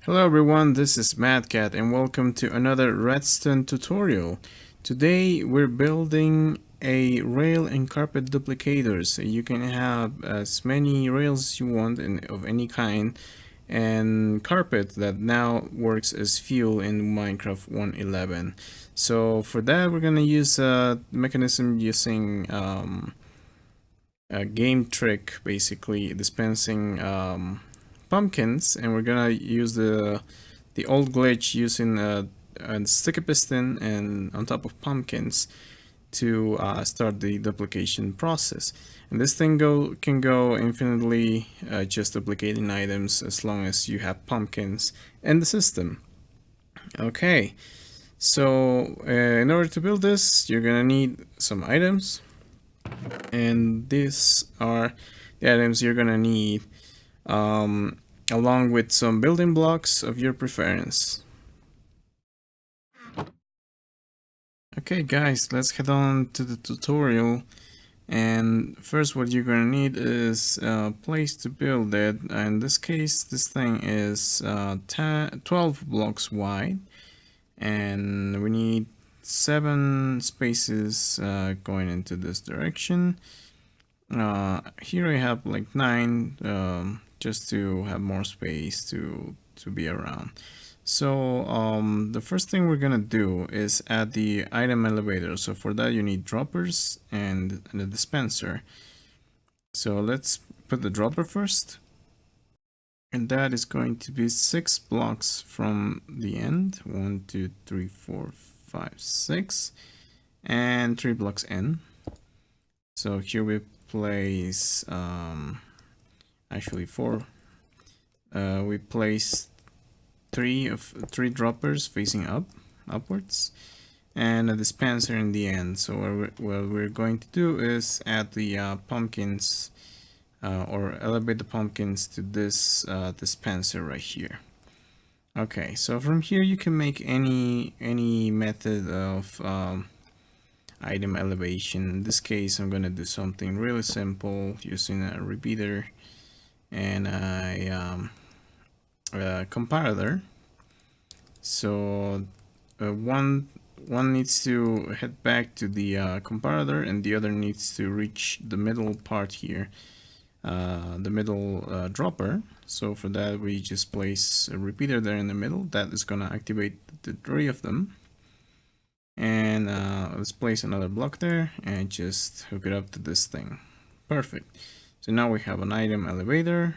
Hello everyone, this is MadCat and welcome to another redstone tutorial. Today we're building a rail and carpet duplicator, so you can have as many rails as you want of any kind, and carpet that now works as fuel in Minecraft 1.11. So for that we're gonna use a mechanism using a game trick, basically dispensing pumpkins, and we're gonna use the old glitch using a sticky piston and on top of pumpkins to start the duplication process. And this thing can go infinitely, just duplicating items as long as you have pumpkins in the system. Okay, so in order to build this, you're gonna need some items, and these are the items you're gonna need, along with some building blocks of your preference. Okay guys, let's head on to the tutorial. And first what you're gonna need is a place to build it. In this case, this thing is 12 blocks wide, and we need 7 spaces going into this direction. Here I have like 9, just to have more space to be around. So the first thing we're gonna do is add the item elevator. So for that you need droppers and the dispenser. So let's put the dropper first, and that is going to be 6 blocks from the end. 1 2 3 4 5 6, and 3 blocks in. So here we place actually 4. We place three droppers facing upwards, and a dispenser in the end. So what we're going to do is add the pumpkins, or elevate the pumpkins to this dispenser right here. Okay, so from here you can make any method of item elevation. In this case I'm gonna do something really simple using a repeater and a comparator. So one needs to head back to the comparator, and the other needs to reach the middle part here, the middle dropper. So for that we just place a repeater there in the middle. That is gonna activate the 3 of them. And let's place another block there and just hook it up to this thing. Perfect. So now we have an item elevator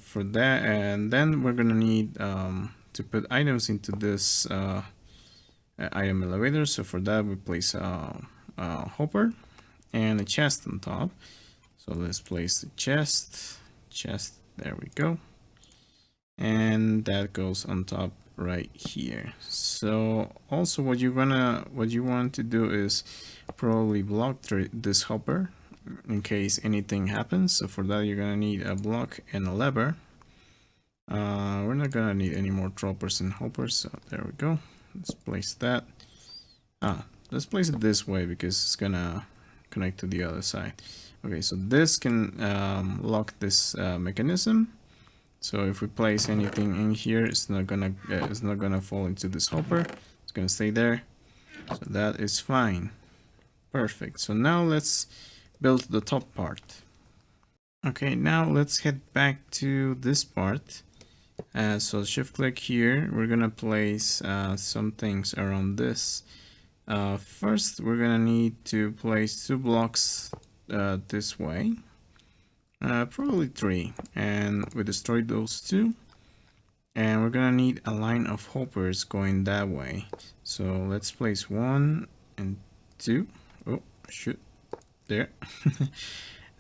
for that, and then we're gonna need to put items into this item elevator. So for that we place a hopper and a chest on top. So let's place the chest, there we go, and that goes on top right here. So also what you want to do is probably block this hopper in case anything happens. So for that you're gonna need a block and a lever. We're not gonna need any more droppers and hoppers, so there we go. Let's place that. Let's place it this way because it's gonna connect to the other side. Okay, so this can lock this mechanism. So if we place anything in here, it's not gonna fall into this hopper. It's gonna stay there. So that is fine. Perfect. So now let's build the top part. Okay, now let's head back to this part. So shift click here. We're gonna place some things around this. First, we're gonna need to place 2 blocks this way. Probably 3, and we destroyed those 2, and we're gonna need a line of hoppers going that way. So let's place 1 and 2. Oh shoot, there.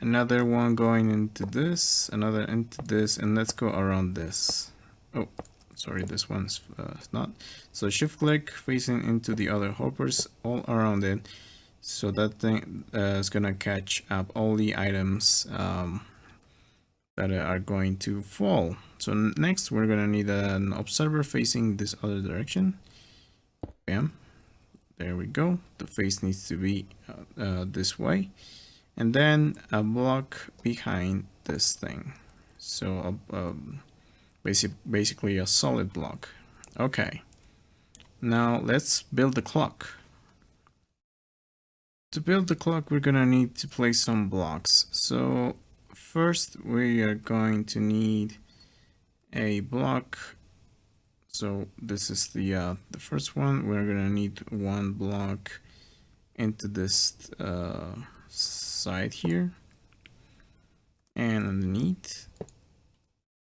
Another one going into this, another into this, and let's go around this. Oh sorry, this one's not. So shift click facing into the other hoppers all around it. So that thing is gonna catch up all the items that are going to fall. So next we're gonna need an observer facing this other direction. Bam, there we go. The face needs to be this way, and then a block behind this thing. So basically a solid block. Okay, now let's build the clock. To build the clock, we're gonna need to place some blocks. So first we are going to need a block. So this is the first one. We're gonna need one block into this side here and underneath,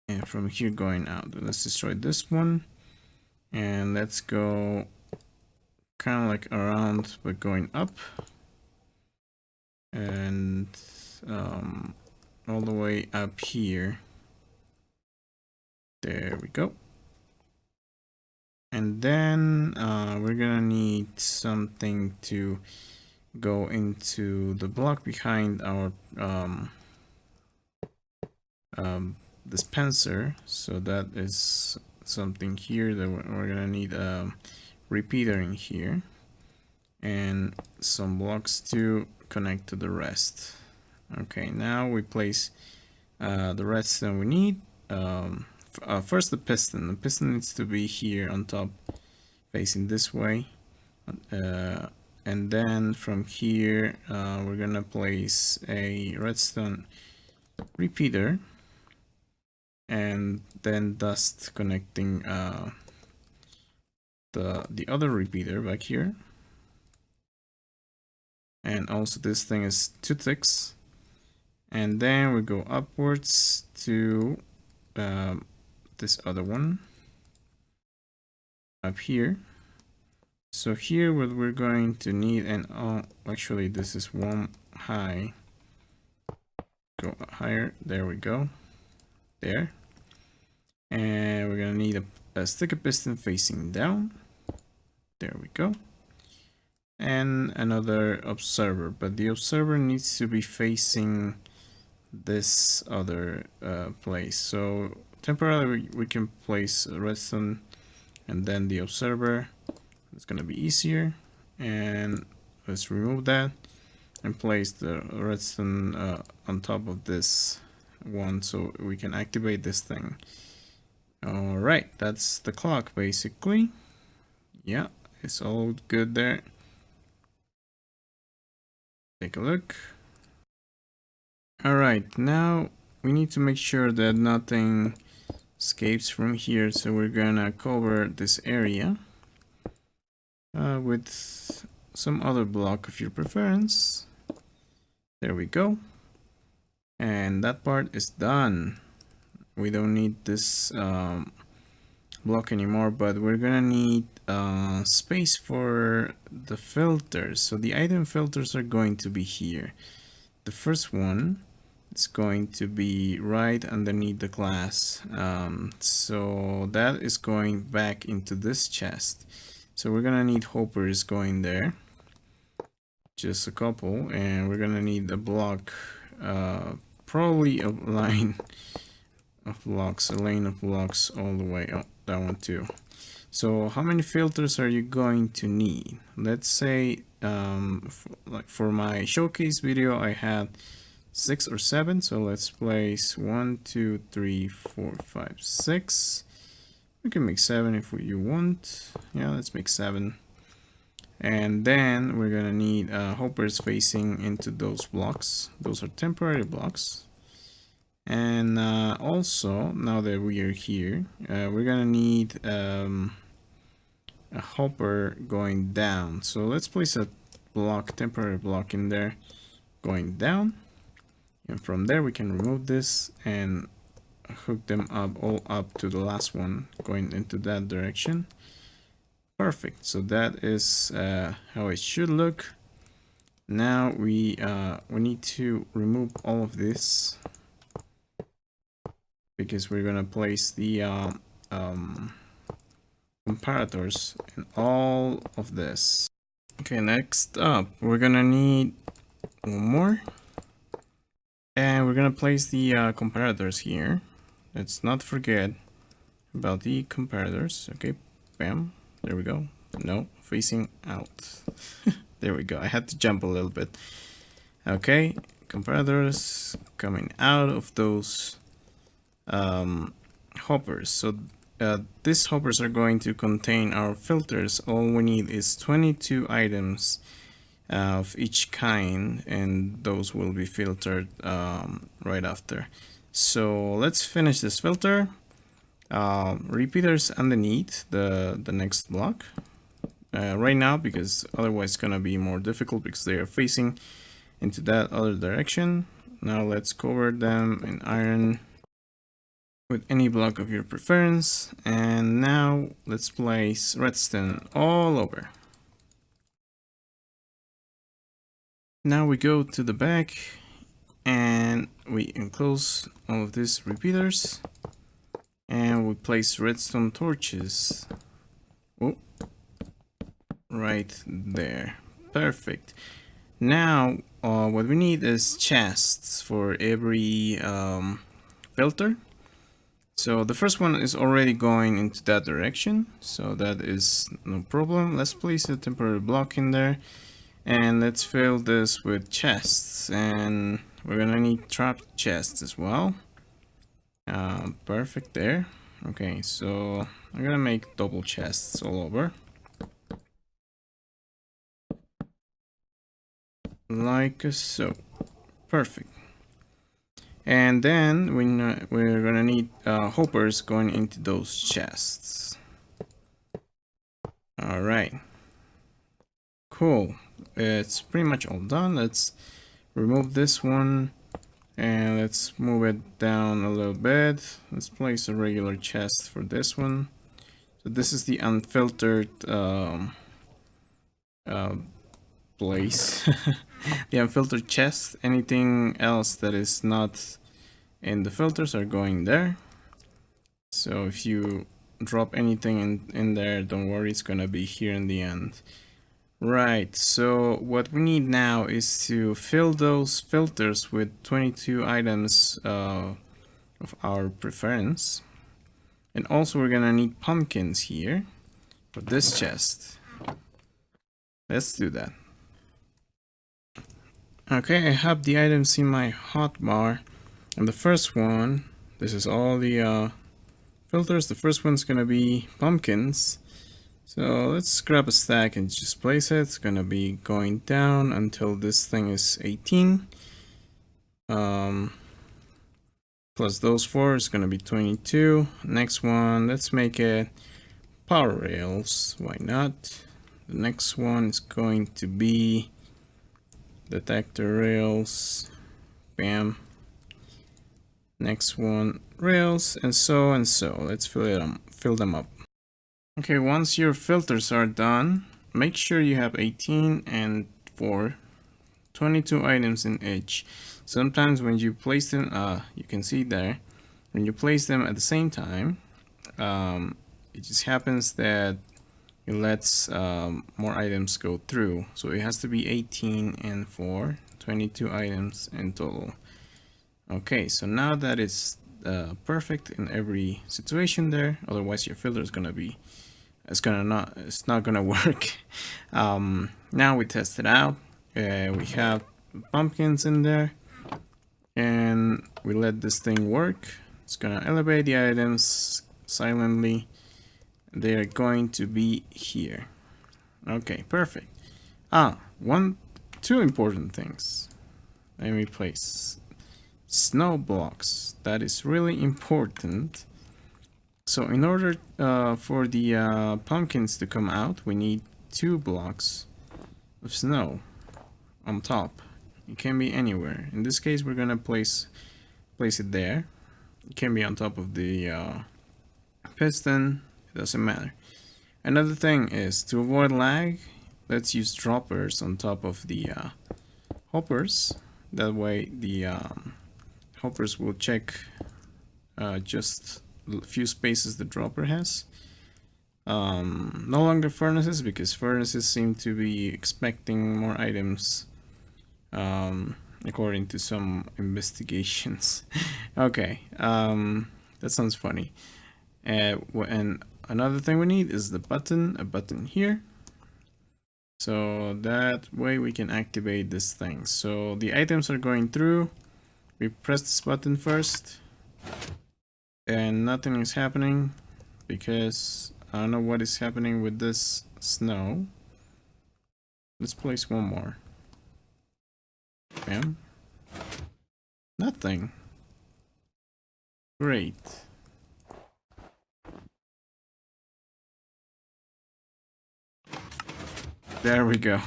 and from here going out. Let's destroy this one, and let's go kind of like around but going up, and all the way up here. There we go. And then we're gonna need something to go into the block behind our dispenser. So that is something here that we're gonna need a repeater in here, and some blocks to connect to the rest. Okay, now we place the redstone we need. First the piston. The piston needs to be here on top, facing this way. And then from here we're gonna place a redstone repeater, and then dust connecting the other repeater back here. And also this thing is 2 ticks. And then we go upwards to this other one up here. So here what we're going to need, and actually this is one high. Go higher. There we go. There. And we're gonna need a sticker piston facing down. There we go. And another observer, but the observer needs to be facing this other place. So temporarily we can place a redstone and then the observer. It's gonna be easier. And let's remove that and place the redstone on top of this one so we can activate this thing. All right, that's the clock basically. Yeah, it's all good there. Take a look. All right, now we need to make sure that nothing escapes from here, so we're gonna cover this area with some other block of your preference. There we go. And that part is done. We don't need this block anymore, but we're gonna need space for the filters. So the item filters are going to be here. The first one is going to be right underneath the glass. So that is going back into this chest. So we're gonna need hoppers going there, just a couple, and we're gonna need a block, probably a line of blocks, a lane of blocks all the way up, that one too. So how many filters are you going to need? Let's say like for my showcase video I had 6 or 7, so let's place 1, 2, 3, 4, 5, 6. We can make 7 if you want. Yeah, let's make 7. And then we're gonna need hoppers facing into those blocks. Those are temporary blocks. And also, now that we are here, we're gonna need a hopper going down. So let's place a block, temporary block in there going down, and from there we can remove this and hook them up all up to the last one going into that direction. Perfect. So that is how it should look. Now we need to remove all of this because we're gonna place the comparators in all of this. Okay, next up we're gonna need one more, and we're gonna place the comparators here. Let's not forget about the comparators. Okay, bam, there we go. No, facing out. There we go. I had to jump a little bit. Okay, comparators coming out of those hoppers. So these hoppers are going to contain our filters. All we need is 22 items of each kind, and those will be filtered right after. So let's finish this filter. Repeaters underneath the next block right now, because otherwise it's gonna be more difficult because they are facing into that other direction. Now let's cover them in iron with any block of your preference, and now let's place redstone all over. Now we go to the back and we enclose all of these repeaters, and we place redstone torches. Oh, right there. Perfect. Now what we need is chests for every filter. So the first one is already going into that direction, so that is no problem. Let's place a temporary block in there, and let's fill this with chests, and we're gonna need trap chests as well. Perfect there. Okay, so I'm gonna make double chests all over, like so. Perfect. And then we're gonna need hoppers going into those chests. All right, cool. It's pretty much all done. Let's remove this one and let's move it down a little bit. Let's place a regular chest for this one. So this is the unfiltered place. The unfiltered chest. Anything else that is not in the filters are going there. So if you drop anything in there, don't worry, it's gonna be here in the end. Right, so what we need now is to fill those filters with 22 items of our preference. And also we're gonna need pumpkins here for this chest. Let's do that. Okay, I have the items in my hotbar, and the first one, this is all the filters. The first one's gonna be pumpkins. So let's grab a stack and just place it. It's gonna be going down until this thing is 18. Plus those 4 is gonna be 22. Next one, let's make it power rails. Why not? The next one is going to be detector rails. Bam. Next one, rails, and so and so. Let's fill them up. Okay, once your filters are done, make sure you have 18 and 4, 22 items in each. Sometimes when you place them, you can see there, when you place them at the same time, it just happens that it lets more items go through. So it has to be 18 and 4, 22 items in total. Okay, so now that it's perfect in every situation there, otherwise your filter is gonna be, it's not gonna work. Now we test it out. We have pumpkins in there, and we let this thing work. It's gonna elevate the items silently. They are going to be here. Okay, perfect. Two important things. Let me place snow blocks. That is really important. So in order for the pumpkins to come out, we need 2 blocks of snow on top. It can be anywhere. In this case, we're gonna place it there. It can be on top of the piston. It doesn't matter. Another thing is, to avoid lag, let's use droppers on top of the hoppers. That way the hoppers will check just a few spaces the dropper has. No longer furnaces, because furnaces seem to be expecting more items, according to some investigations. Okay, that sounds funny. And another thing we need is a button here, so that way we can activate this thing. So the items are going through. We press this button first, and nothing is happening because I don't know what is happening with this snow. Let's place one more. Bam. Nothing. Great. There we go.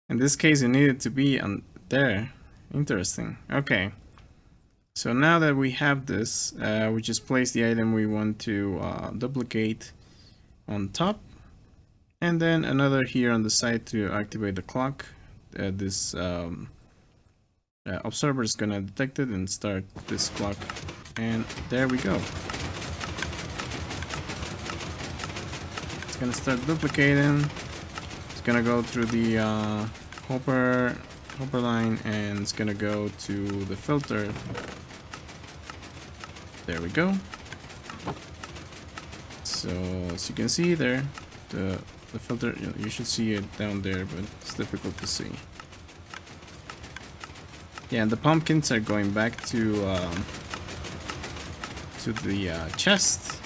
In this case, it needed to be on there. Interesting. Okay. So now that we have this, we just place the item we want to duplicate on top, and then another here on the side to activate the clock. This observer is gonna detect it and start this clock, and there we go. It's gonna start duplicating. It's gonna go through the hopper line, and it's gonna go to the filter. There we go. So as you can see there, the filter, you should see it down there, but it's difficult to see. Yeah, and the pumpkins are going back to the chest,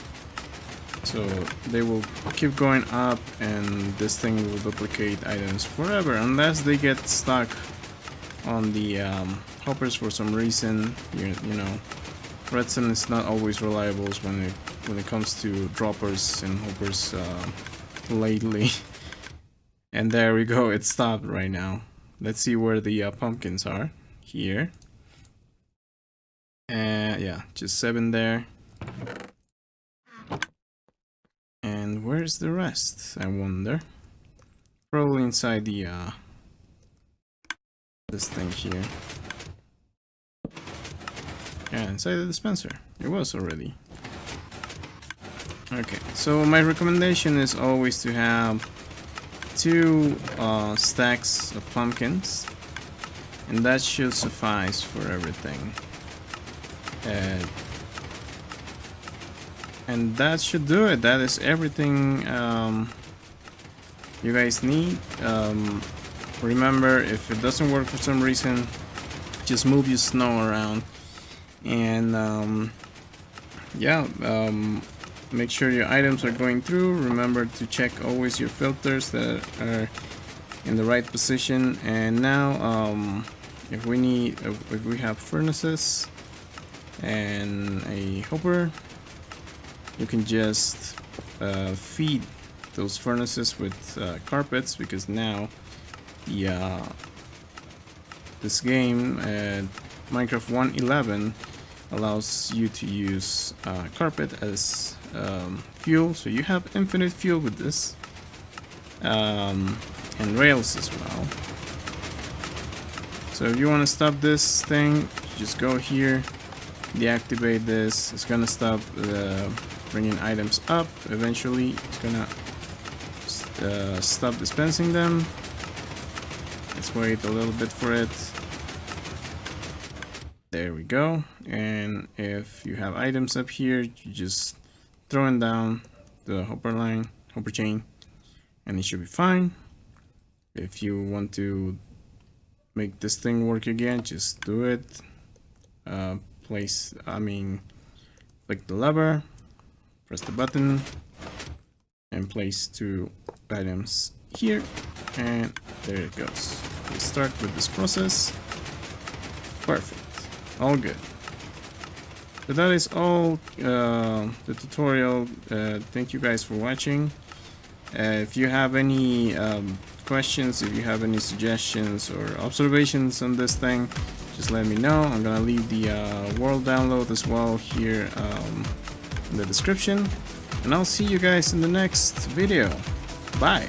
so they will keep going up, and this thing will duplicate items forever unless they get stuck on the hoppers for some reason. You know, redstone is not always reliable when it comes to droppers and hoppers lately. And there we go, it stopped right now. Let's see where the pumpkins are. Here. And yeah, just 7 there. And where's the rest, I wonder? Probably inside the this thing here. Yeah, inside the dispenser. It was already. Okay, so my recommendation is always to have 2 stacks of pumpkins, and that should suffice for everything. And that should do it. That is everything you guys need. Remember, if it doesn't work for some reason, just move your snow around, and make sure your items are going through. Remember to check always your filters that are in the right position. And now if we have furnaces and a hopper, you can just feed those furnaces with carpets, because now this game, Minecraft 1.11, allows you to use carpet as fuel, so you have infinite fuel with this, and rails as well. So if you want to stop this thing, just go here, deactivate this. It's gonna stop bringing items up. Eventually it's gonna stop dispensing them. Let's wait a little bit for it. There we go. And if you have items up here, you just throw them down the hopper chain, and it should be fine. If you want to make this thing work again, just do it. Click the lever, press the button, and place 2 items here, and there it goes. Let's start with this process. Perfect. All good. So that is all the tutorial. Thank you guys for watching. If you have any questions, if you have any suggestions or observations on this thing, just let me know. I'm gonna leave the world download as well here in the description, and I'll see you guys in the next video. Bye.